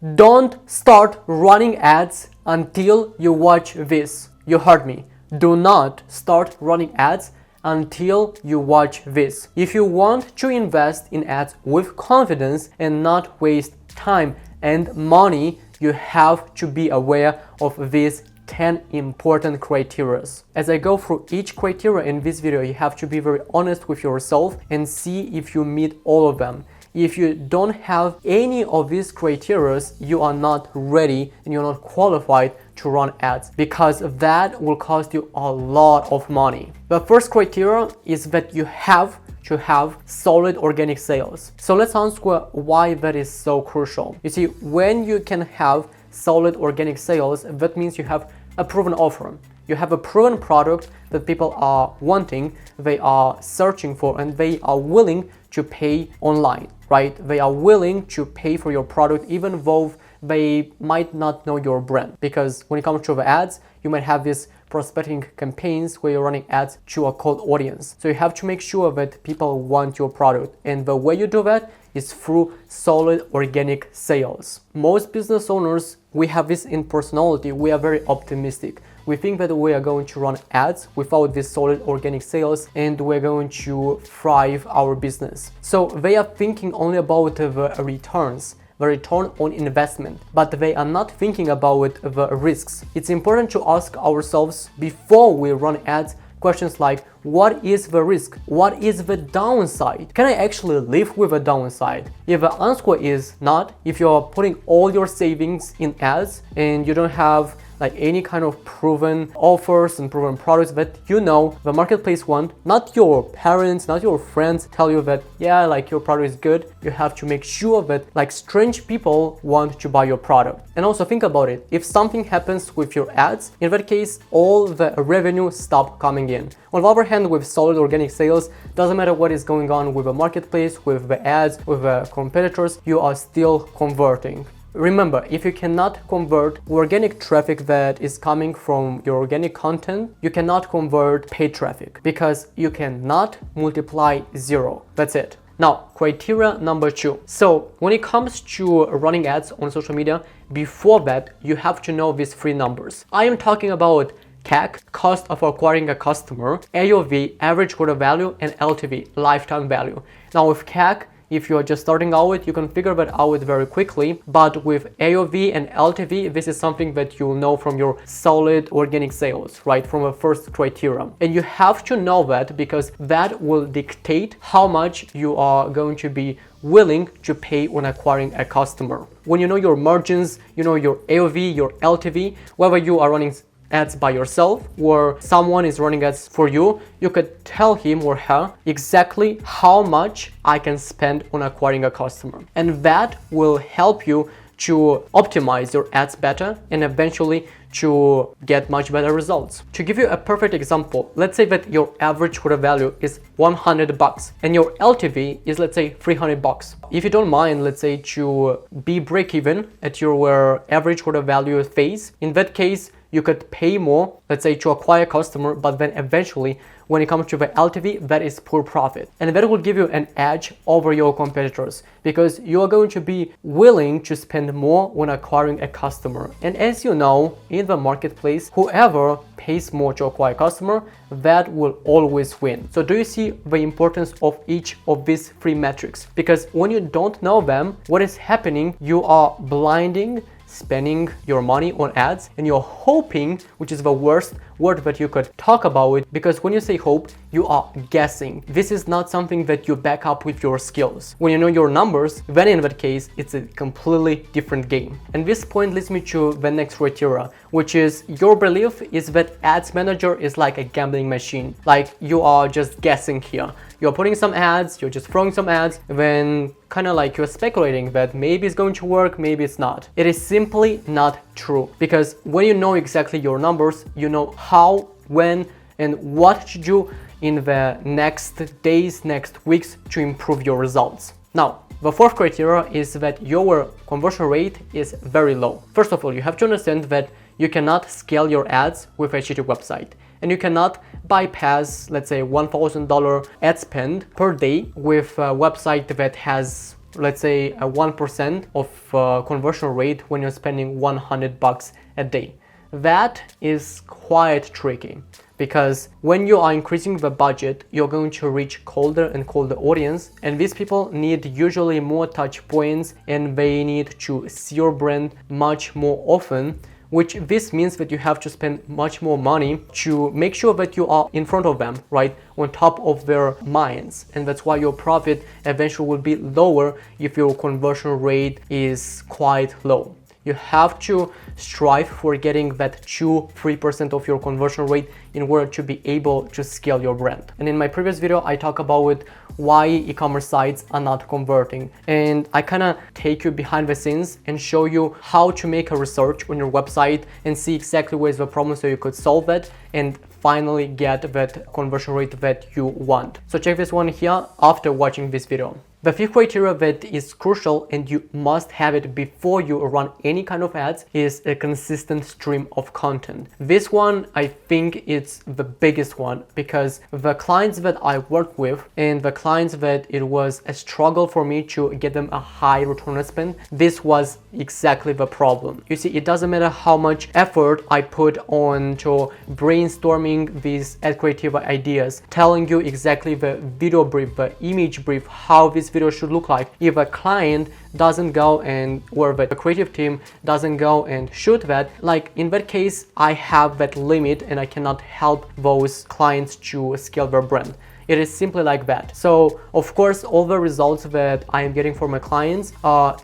Don't start running ads until you watch this. You heard me. Do not start running ads until you watch this. If you want to invest in ads with confidence and not waste time and money, you have to be aware of these 10 important criteria. As I go through each criteria in this video, you have to be very honest with yourself and see if you meet all of them. If you don't have any of these criteria, you are not ready and you're not qualified to run ads, because that will cost you a lot of money. The first criteria is that you have to have solid organic sales. So let's answer why that is so crucial. You see, when you can have solid organic sales, that means you have a proven offer. You have a proven product that people are wanting, they are searching for, and they are willing to pay online, right? They are willing to pay for your product even though they might not know your brand. Because when it comes to the ads, you might have these prospecting campaigns where you're running ads to a cold audience. So you have to make sure that people want your product. And the way you do that is through solid organic sales. Most business owners, we have this in personality. We are very optimistic. We think that we are going to run ads without this solid organic sales and we're going to thrive our business. So they are thinking only about the returns, the return on investment, but they are not thinking about the risks. It's important to ask ourselves before we run ads questions like, what is the risk? What is the downside? Can I actually live with a downside? If the answer is not, if you're putting all your savings in ads and you don't have like any kind of proven offers and proven products that you know the marketplace want, not your parents, not your friends tell you that, yeah, like your product is good, you have to make sure that like strange people want to buy your product. And also think about it, if something happens with your ads, in that case, all the revenue stop coming in. On the other hand, with solid organic sales, doesn't matter what is going on with the marketplace, with the ads, with the competitors, you are still converting. Remember, if you cannot convert organic traffic that is coming from your organic content, you cannot convert paid traffic because you cannot multiply zero. That's it. Now, criteria number 2. So when it comes to running ads on social media, before that, you have to know these 3 numbers. I am talking about CAC, cost of acquiring a customer, AOV, average order value, and LTV, lifetime value. Now with CAC, if you're just starting out, you can figure that out very quickly. But with AOV and LTV, this is something that you'll know from your solid organic sales, right? From the first criteria. And you have to know that because that will dictate how much you are going to be willing to pay when acquiring a customer. When you know your margins, you know your AOV, your LTV, whether you are running ads by yourself or someone is running ads for you, you could tell him or her exactly how much I can spend on acquiring a customer. And that will help you to optimize your ads better and eventually to get much better results. To give you a perfect example, let's say that your average order value is $100 and your LTV is, let's say, $300. If you don't mind, let's say, to be break even at your average order value phase, in that case, you could pay more, let's say, to acquire a customer, but then eventually, when it comes to the LTV, that is poor profit. And that will give you an edge over your competitors because you are going to be willing to spend more when acquiring a customer. And as you know, in the marketplace, whoever pays more to acquire a customer, that will always win. So do you see the importance of each of these 3 metrics? Because when you don't know them, what is happening? You are blinding spending your money on ads and you're hoping, which is the worst word that you could talk about it, because when you say hope, you are guessing. This is not something that you back up with your skills. When you know your numbers, then in that case, it's a completely different game. And this point leads me to the next criteria, which is your belief is that ads manager is like a gambling machine. Like you are just guessing here. You're putting some ads, you're just throwing some ads, then kind of like you're speculating that maybe it's going to work, maybe it's not. It is simply not true, because when you know exactly your numbers, you know how, when, and what to do in the next days, next weeks to improve your results. Now, the fourth criteria is that your conversion rate is very low. First of all, you have to understand that you cannot scale your ads with a shitty website. And you cannot bypass, let's say, $1,000 ad spend per day with a website that has let's say a 1% of conversion rate when you're spending $100 a day. That is quite tricky, because when you are increasing the budget, you're going to reach colder and colder audience, and these people need usually more touch points, and they need to see your brand much more often, which this means that you have to spend much more money to make sure that you are in front of them, right, on top of their minds. And that's why your profit eventually will be lower if your conversion rate is quite low. You have to strive for getting that 2-3% of your conversion rate in order to be able to scale your brand. And in my previous video, I talk about why e-commerce sites are not converting. And I kind of take you behind the scenes and show you how to make a research on your website and see exactly where's the problem so you could solve it and finally get that conversion rate that you want. So check this one here after watching this video. The fifth criteria that is crucial and you must have it before you run any kind of ads is a consistent stream of content. This one, I think it's the biggest one, because the clients that I work with and the clients that it was a struggle for me to get them a high return on spend, this was exactly the problem. You see, it doesn't matter how much effort I put on to brainstorming these ad creative ideas, telling you exactly the video brief, the image brief, how this video should look like. If a client doesn't go and, or the creative team doesn't go and shoot that, like in that case, I have that limit and I cannot help those clients to scale their brand. It is simply like that. So of course, all the results that I am getting from my clients,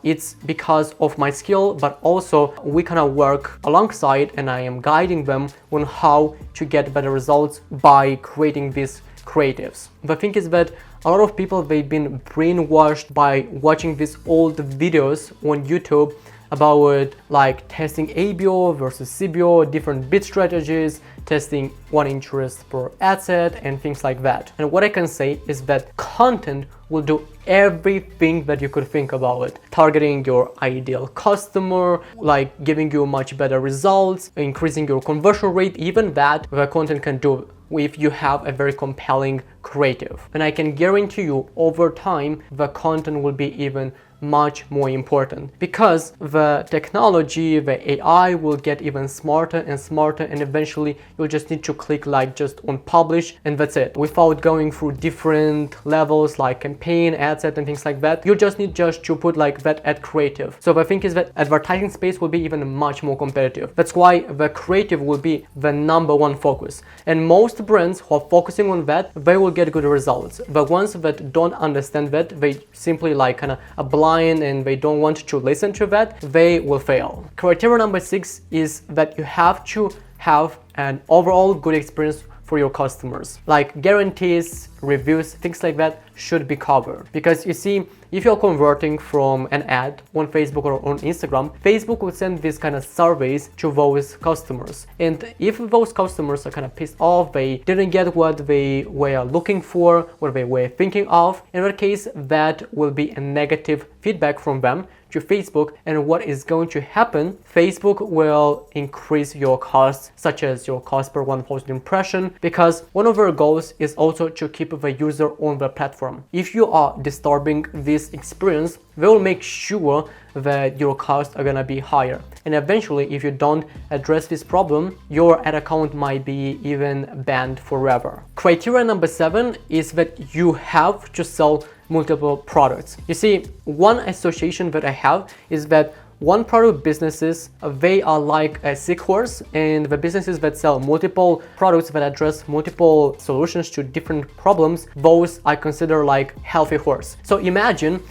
it's because of my skill, but also we kind of work alongside and I am guiding them on how to get better results by creating these creatives. The thing is that a lot of people, they've been brainwashed by watching these old videos on YouTube about like testing ABO versus CBO, different bid strategies, testing one interest per ad set and things like that. And what I can say is that content will do everything that you could think about it. Targeting your ideal customer, like giving you much better results, increasing your conversion rate, even that the content can do if you have a very compelling creative. And I can guarantee you over time, the content will be even much more important, because the technology, the AI will get even smarter and smarter, and eventually you'll just need to click like just on publish and that's it, without going through different levels like campaign, ad set and things like that. You just need to put like that ad creative. So the thing is that advertising space will be even much more competitive. That's why the creative will be the #1 focus, and most brands who are focusing on that, they will get good results. The ones that don't understand that, they simply like kind of a blind and they don't want to listen to that, they will fail. Criteria #6 is that you have to have an overall good experience for your customers. Like guarantees, reviews, things like that should be covered. Because you see, if you're converting from an ad on Facebook or on Instagram, Facebook will send these kind of surveys to those customers. And if those customers are kind of pissed off, they didn't get what they were looking for, what they were thinking of, in that case, that will be a negative feedback from them to Facebook. And what is going to happen, Facebook will increase your costs, such as your cost per 1,000 impression, because one of their goals is also to keep the user on the platform. If you are disturbing this experience, they will make sure that your costs are gonna be higher. And eventually, if you don't address this problem, your ad account might be even banned forever. Criteria #7 is that you have to sell multiple products. You see, one association that I have is that one product businesses, they are like a sick horse, and the businesses that sell multiple products that address multiple solutions to different problems, those I consider like healthy horse. So imagine,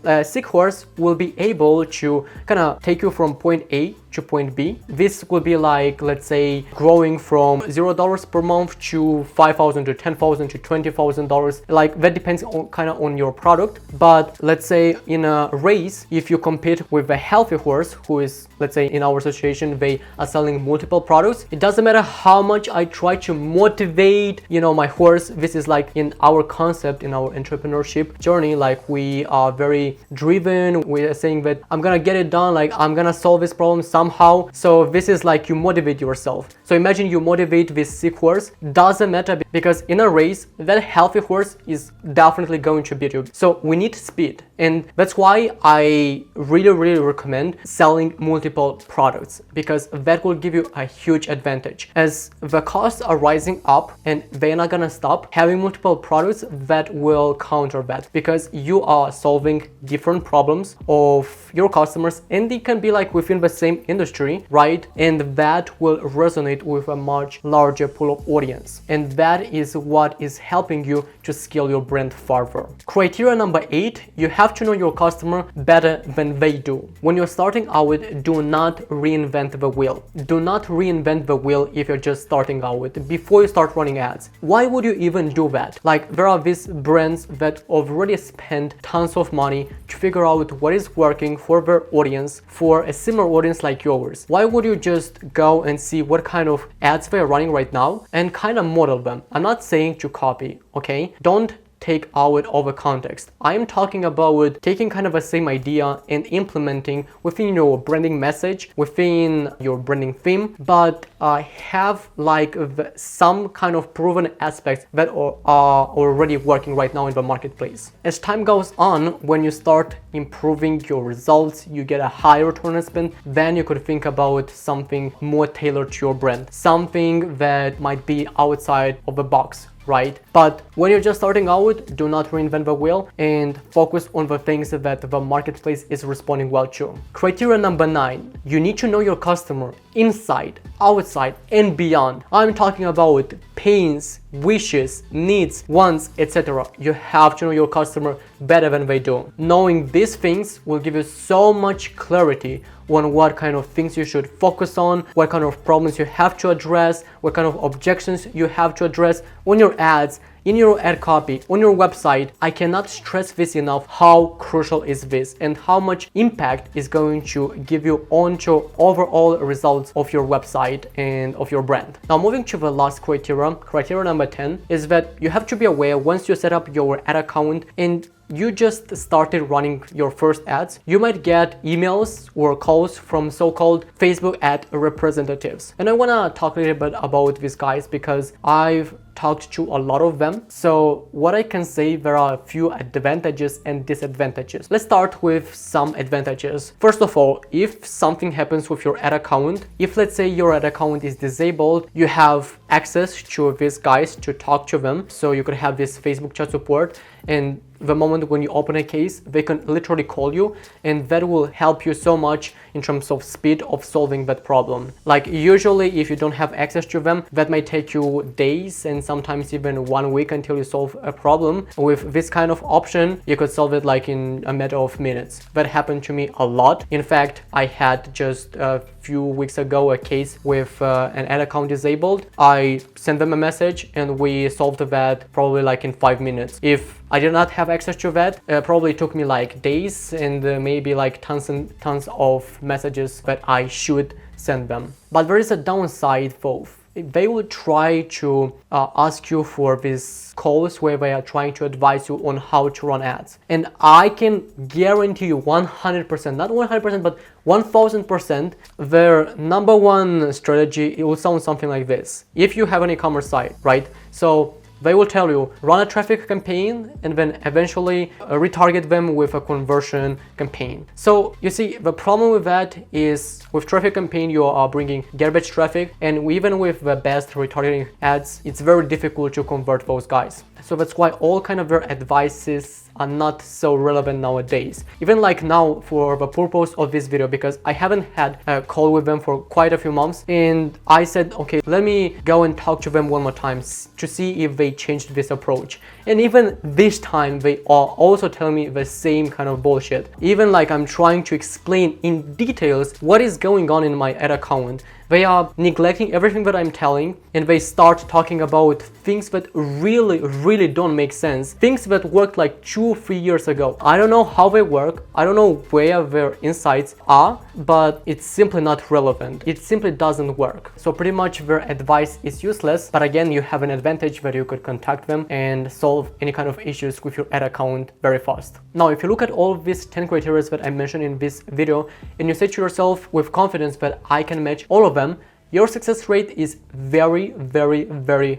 a sick horse will be able to kind of take you from point A to point B. This will be like, let's say, growing from $0 per month to $5,000 to $10,000 to $20,000. Like that depends on kind of on your product. But let's say in a race, if you compete with a healthy horse who is, let's say in our situation, they are selling multiple products, it doesn't matter how much I try to motivate, my horse. This is like in our concept, in our entrepreneurship journey, like we are very driven. We are saying that I'm gonna get it done, like I'm gonna solve this problem somehow. somehow. So this is like you motivate yourself. So imagine you motivate this sick horse. Doesn't matter, because in a race, that healthy horse is definitely going to beat you. So we need speed. And that's why I really recommend selling multiple products, because that will give you a huge advantage. As the costs are rising up and they're not gonna stop, having multiple products that will counter that, because you are solving different problems of your customers, and they can be like within the same industry, right? And that will resonate with a much larger pool of audience. And that is what is helping you to scale your brand further. Criteria number 8, you have to know your customer better than they do. When you're starting out, do not reinvent the wheel. Do not reinvent the wheel if you're just starting out before you start running ads. Why would you even do that? Like, there are these brands that already spend tons of money to figure out what is working for their audience, for a similar audience like yours. Why would you just go and see what kind of ads they're running right now and kind of model them? I'm not saying to copy, okay? Don't take out of a context. I'm talking about taking kind of the same idea and implementing within your branding message, within your branding theme, but have like some kind of proven aspects that are already working right now in the marketplace. As time goes on, when you start improving your results, you get a higher return on spend, then you could think about something more tailored to your brand, something that might be outside of the box, right? But when you're just starting out, do not reinvent the wheel and focus on the things that the marketplace is responding well to. Criteria number 9, you need to know your customer inside, outside, and beyond. I'm talking about pains, wishes, needs, wants, etc. You have to know your customer better than they do. Knowing these things will give you so much clarity on what kind of things you should focus on, what kind of problems you have to address, what kind of objections you have to address on your ads, in your ad copy, on your website. I cannot stress this enough, how crucial is this and how much impact is going to give you onto overall results of your website and of your brand. Now, moving to the last criteria number 10 is that you have to be aware once you set up your ad account and you just started running your first ads, you might get emails or calls from so-called Facebook ad representatives. And I want to talk a little bit about these guys because I've talked to a lot of them. So what I can say, there are a few advantages and disadvantages. Let's start with some advantages. First of all, if something happens with your ad account, if let's say your ad account is disabled, you have access to these guys to talk to them. So you could have this Facebook chat support, and the moment when you open a case, they can literally call you, and that will help you so much in terms of speed of solving that problem. Like, usually if you don't have access to them, that might take you days and sometimes even 1 week until you solve a problem. With this kind of option, you could solve it like in a matter of minutes. That happened to me a lot. In fact, I had just a few weeks ago a case with an ad account disabled. I sent them a message and we solved that probably like in 5 minutes. If I did not have access to that, probably took me like days and maybe like tons and tons of messages that I should send them. But there is a downside though. They will try to ask you for these calls where they are trying to advise you on how to run ads. And I can guarantee you 100%, not 100%, but 1000%, their number one strategy, it will sound something like this. If you have an e-commerce site, right? So they will tell you, run a traffic campaign and then eventually retarget them with a conversion campaign. So you see, the problem with that is with traffic campaign, you are bringing garbage traffic, and even with the best retargeting ads, it's very difficult to convert those guys. So that's why all kind of their advices are not so relevant nowadays. Even like now for the purpose of this video, because I haven't had a call with them for quite a few months, and I said, okay, let me go and talk to them one more time to see if they changed this approach. And even this time, they are also telling me the same kind of bullshit. Even like I'm trying to explain in details what is going on in my ad account, They are neglecting everything that I'm telling, and they start talking about things that really don't make sense. Things that worked like 2-3 years ago. I don't know how they work. I don't know where their insights are, but it's simply not relevant. It simply doesn't work. So pretty much their advice is useless. But again, you have an advantage where you could contact them and solve any kind of issues with your ad account very fast. Now, if you look at all of these 10 criteria that I mentioned in this video, and you say to yourself with confidence that I can match all of them, your success rate is very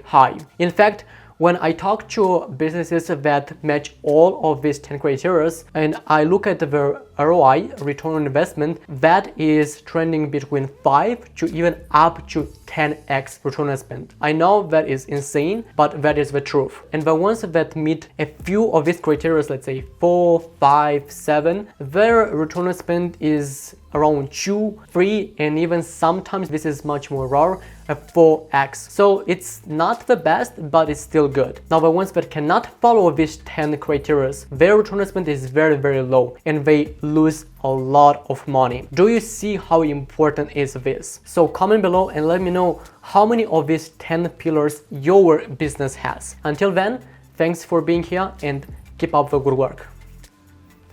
high. In fact, when I talk to businesses that match all of these 10 criteria and I look at the ROI, return on investment, that is trending between 5 to even up to 10x return on investment. I know that is insane, but that is the truth. And the ones that meet a few of these criteria, let's say 4, 5, 7, their return on investment is around 2, 3, and even sometimes this is much more rare, a 4x. So it's not the best, but it's still good. Now, the ones that cannot follow these 10 criteria, their return on investment is very low, and they lose a lot of money. Do you see how important is this? So comment below and let me know how many of these 10 pillars your business has. Until then, thanks for being here and keep up the good work.